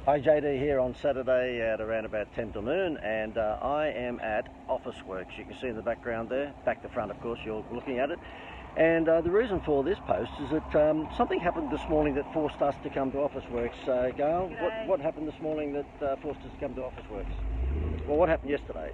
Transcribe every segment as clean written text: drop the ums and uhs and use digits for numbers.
Hi JD here on Saturday at around about 10 to noon, and I am at Officeworks. You can see in the background there, back to front of course, you're looking at it. And the reason for this post is that something happened this morning that forced us to come to Officeworks. Gail, what happened this morning that forced us to come to Officeworks? Well, what happened yesterday?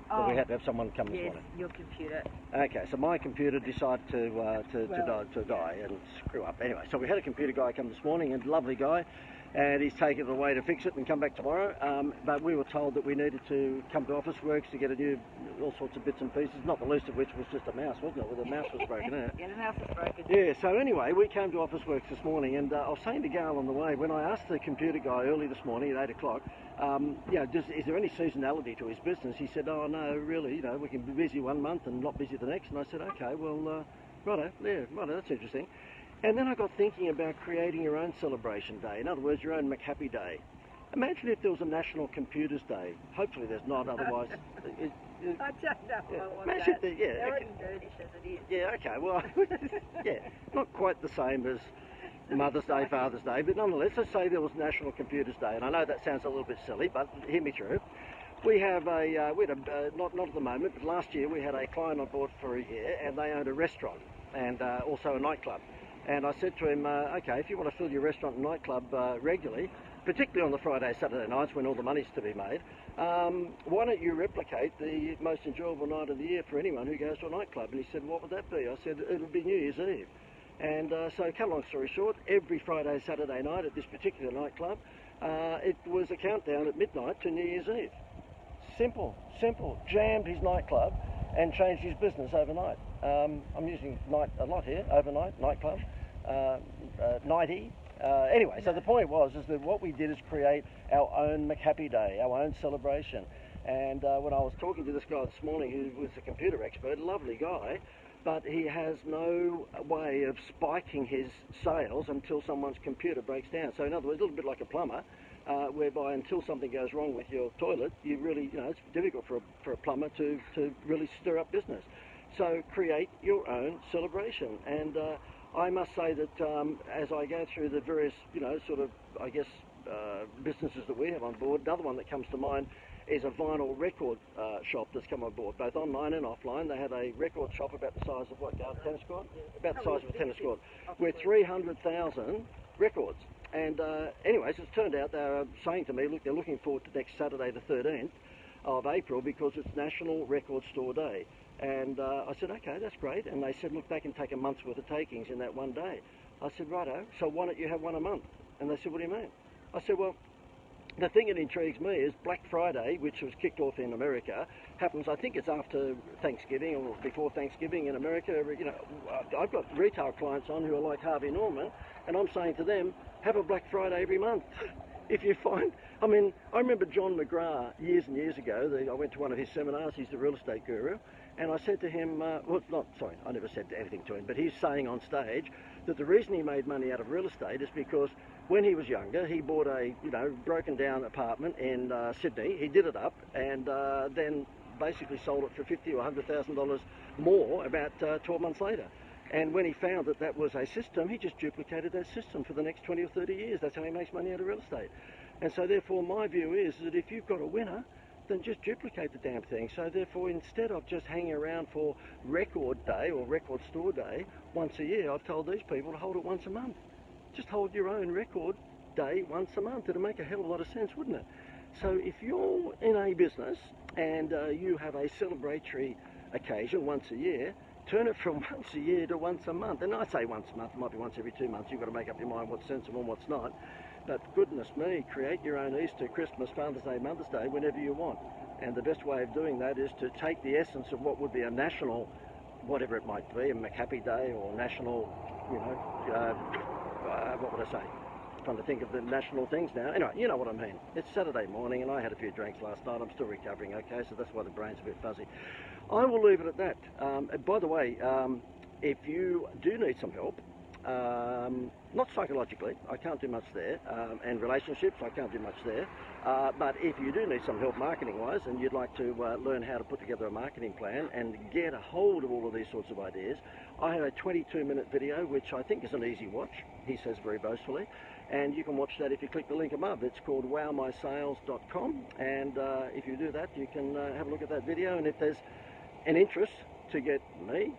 Well, we had to have someone come this morning. Your computer. Okay, so my computer decided to die and screw up. Anyway, so we had a computer guy come this morning, and lovely guy, and he's taken it away to fix it and come back tomorrow. But we were told that we needed to come to Officeworks to get all sorts of bits and pieces, not the least of which was just a mouse, wasn't it? Well, the mouse was broken out. Yeah, the mouse was broken. Yeah, so anyway, we came to Officeworks this morning, and I was saying to Gail on the way, when I asked the computer guy early this morning at 8 o'clock, is there any seasonality to his business? He said, oh no, really, we can be busy one month and not busy the next. And I said, okay, well, righto, that's interesting. And then I got thinking about creating your own celebration day. In other words, your own McHappy Day. Imagine if there was a National Computers Day. Hopefully there's not, otherwise... I don't know if I want imagine that. They're already dirtish as it is. Yeah, okay, well, yeah, not quite the same as Mother's Day, Father's Day, but nonetheless, let's say there was National Computers Day, and I know that sounds a little bit silly, but hear me through. We had not at the moment, but last year we had a client on board for a year, and they owned a restaurant and also a nightclub. And I said to him, okay, if you want to fill your restaurant and nightclub regularly, particularly on the Friday, Saturday nights when all the money's to be made, why don't you replicate the most enjoyable night of the year for anyone who goes to a nightclub? And he said, what would that be? I said, it would be New Year's Eve. And so, cut a long story short, every Friday, Saturday night at this particular nightclub, it was a countdown at midnight to New Year's Eve. Simple, jammed his nightclub and changed his business overnight. I'm using night a lot here, overnight, nightclub, nighty. Anyway, so the point is that what we did is create our own McHappy Day, our own celebration. And when I was talking to this guy this morning, who was a computer expert, lovely guy, but he has no way of spiking his sales until someone's computer breaks down. So in other words, a little bit like a plumber, whereby until something goes wrong with your toilet, you really, it's difficult for a plumber to really stir up business. So create your own celebration. And I must say that as I go through the various, businesses that we have on board, another one that comes to mind is a vinyl record shop that's come on board, both online and offline. They have a record shop about the size of what, a tennis court? About the size of a tennis court, with 300,000 records. And anyways, it's turned out they're saying to me, look, they're looking forward to next Saturday the 13th of April because it's National Record Store Day. And I said, okay, that's great. And they said, look, they can take a month's worth of takings in that one day. I said, righto, so why don't you have one a month? And they said, what do you mean? I said, well, the thing that intrigues me is Black Friday, which was kicked off in America, happens, I think it's after Thanksgiving or before Thanksgiving in America. I've got retail clients on who are like Harvey Norman, and I'm saying to them, have a Black Friday every month. If you find, I remember John McGrath years and years ago, I went to one of his seminars, he's the real estate guru, and I said to him, I never said anything to him, but he's saying on stage that the reason he made money out of real estate is because when he was younger, he bought a, broken down apartment in Sydney, he did it up, and then basically sold it for $50,000 or $100,000 more about 12 months later. And when he found that that was a system, he just duplicated that system for the next 20 or 30 years. That's how he makes money out of real estate. And so therefore my view is that if you've got a winner, then just duplicate the damn thing. So therefore, instead of just hanging around for Record Day or Record Store Day once a year, I've told these people to hold it once a month. Just hold your own record day once a month. It'll make a hell of a lot of sense, wouldn't it? So if you're in a business and you have a celebratory occasion once a year, turn it from once a year to once a month. And I say once a month, it might be once every 2 months. You've got to make up your mind what's sensible and what's not. But goodness me, create your own Easter, Christmas, Father's Day, Mother's Day, whenever you want. And the best way of doing that is to take the essence of what would be a national, whatever it might be, a McHappy Day or national, what would I say? Trying to think of the national things now. Anyway, you know what I mean. It's Saturday morning and I had a few drinks last night. I'm still recovering, okay? So that's why the brain's a bit fuzzy. I will leave it at that. By the way, if you do need some help, not psychologically, I can't do much there, and relationships, I can't do much there, but if you do need some help marketing-wise and you'd like to learn how to put together a marketing plan and get a hold of all of these sorts of ideas, I have a 22-minute video which I think is an easy watch, he says very boastfully, and you can watch that if you click the link above. It's called wowmysales.com, and if you do that, you can have a look at that video, and if there's an interest to get me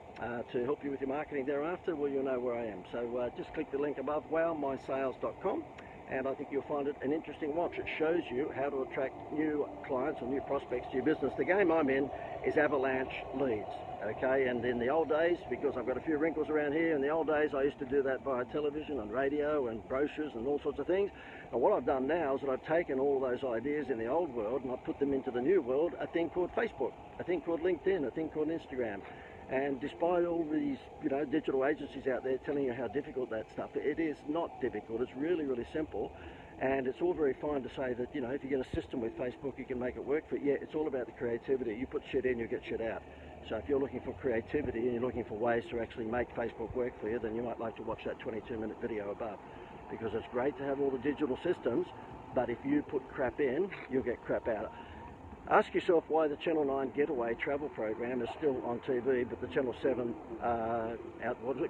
to help you with your marketing thereafter, well, you'll know where I am. So just click the link above, wowmysales.com, and I think you'll find it an interesting watch. It shows you how to attract new clients or new prospects to your business. The game I'm in is avalanche leads, okay? And in the old days, because I've got a few wrinkles around here, in the old days I used to do that via television and radio and brochures and all sorts of things. And what I've done now is that I've taken all those ideas in the old world and I've put them into the new world, a thing called Facebook, a thing called LinkedIn, a thing called Instagram. And despite all these, digital agencies out there telling you how difficult that stuff, it is not difficult. It's really, really simple. And it's all very fine to say that, if you get a system with Facebook, you can make it work for you. Yeah, it's all about the creativity. You put shit in, you get shit out. So if you're looking for creativity and you're looking for ways to actually make Facebook work for you, then you might like to watch that 22-minute video above. Because it's great to have all the digital systems, but if you put crap in, you'll get crap out. Ask yourself why the Channel 9 Getaway travel program is still on TV, but the Channel 7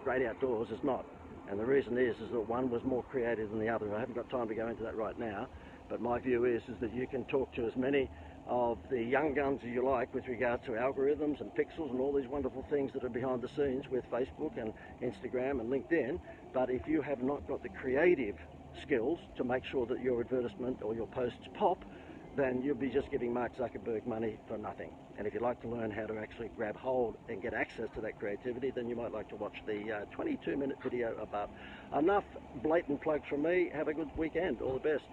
Great Outdoors is not. And the reason is that one was more creative than the other. I haven't got time to go into that right now, but my view is that you can talk to as many of the young guns as you like with regard to algorithms and pixels and all these wonderful things that are behind the scenes with Facebook and Instagram and LinkedIn, but if you have not got the creative skills to make sure that your advertisement or your posts pop, then you'll be just giving Mark Zuckerberg money for nothing. And if you'd like to learn how to actually grab hold and get access to that creativity, then you might like to watch the 22-minute video above. Enough blatant plugs from me. Have a good weekend. All the best.